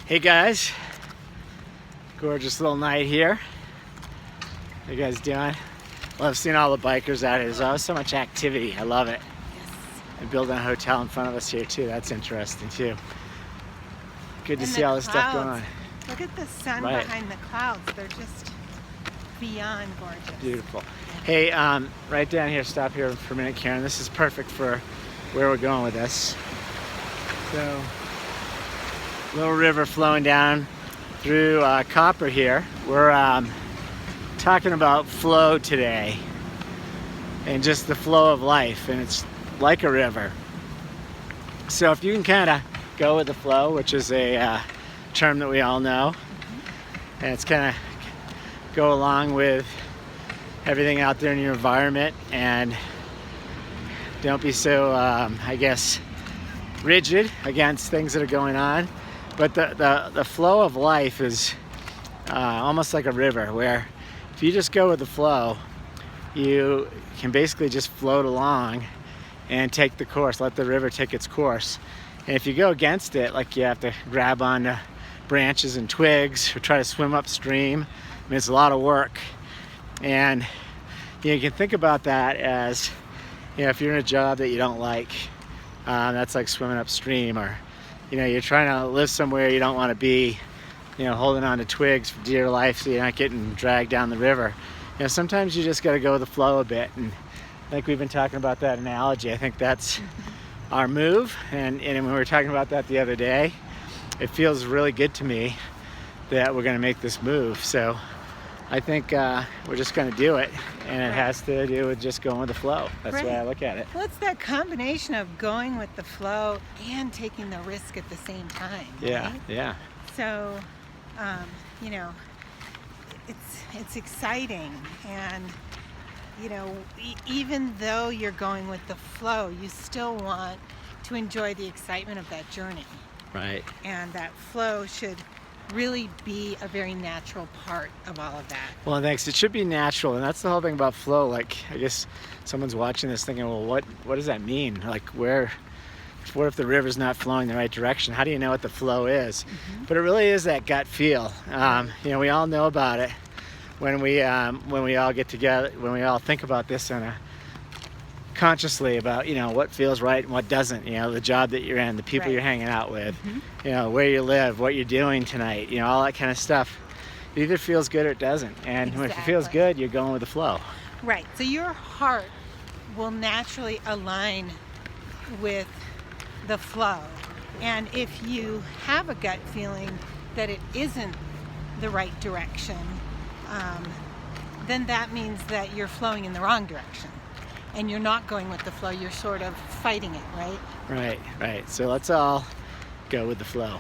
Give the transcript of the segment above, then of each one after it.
Hey guys, gorgeous little night here. How you guys doing? Love seeing all the bikers out here. There's always so much activity. I love it. Yes. And building a hotel in front of us here too. That's interesting too. Good to And see the all this stuff going on. Look at the sun Right. behind the clouds. They're just beyond gorgeous. Beautiful. Hey, right down here, stop here for a minute, Karen. This is perfect for where we're going with this. So, little river flowing down through Copper here. We're talking about flow today and just the flow of life, and it's like a river. So if you can kind of go with the flow, which is a term that we all know, and it's kind of go along with everything out there in your environment, and don't be so I guess rigid against things that are going on. But the flow of life is almost like a river, where if you just go with the flow, you can basically just float along and take the course, let the river take its course. And if you go against it, like you have to grab onto branches and twigs or try to swim upstream, I mean, it's a lot of work. And you can think about that as, if you're in a job that you don't like, that's like swimming upstream. Or you're trying to live somewhere you don't want to be, holding on to twigs for dear life so you're not getting dragged down the river. Sometimes you just got to go with the flow a bit. And I think we've been talking about that analogy. I think that's our move. And when we were talking about that the other day, it feels really good to me that we're going to make this move. So I think we're just going to do it, and it has to do with just going with the flow. That's the way I look at it. Well, it's that combination of going with the flow and taking the risk at the same time. Yeah, right? yeah. So, it's exciting, and even though you're going with the flow, you still want to enjoy the excitement of that journey. Right. And that flow should really be a very natural part of all of that. Well, thanks. It should be natural, and that's the whole thing about flow. Like, I guess someone's watching this thinking, well, what does that mean? Like, what if the river's not flowing the right direction? How do you know what the flow is? Mm-hmm. But it really is that gut feel. We all know about it when we all get together, when we all think about this consciously about what feels right and what doesn't. The job that you're in, the people you're hanging out with, where you live, what you're doing tonight, all that kind of stuff. It either feels good or it doesn't. And Exactly. if it feels good, you're going with the flow. Right. So your heart will naturally align with the flow. And if you have a gut feeling that it isn't the right direction, then that means that you're flowing in the wrong direction. And you're not going with the flow, you're sort of fighting it, right? Right. So let's all go with the flow.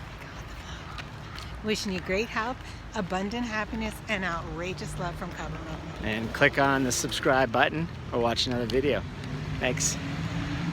Wishing you great health, abundant happiness, and outrageous love from Copper Mountain. And click on the subscribe button or watch another video. Thanks.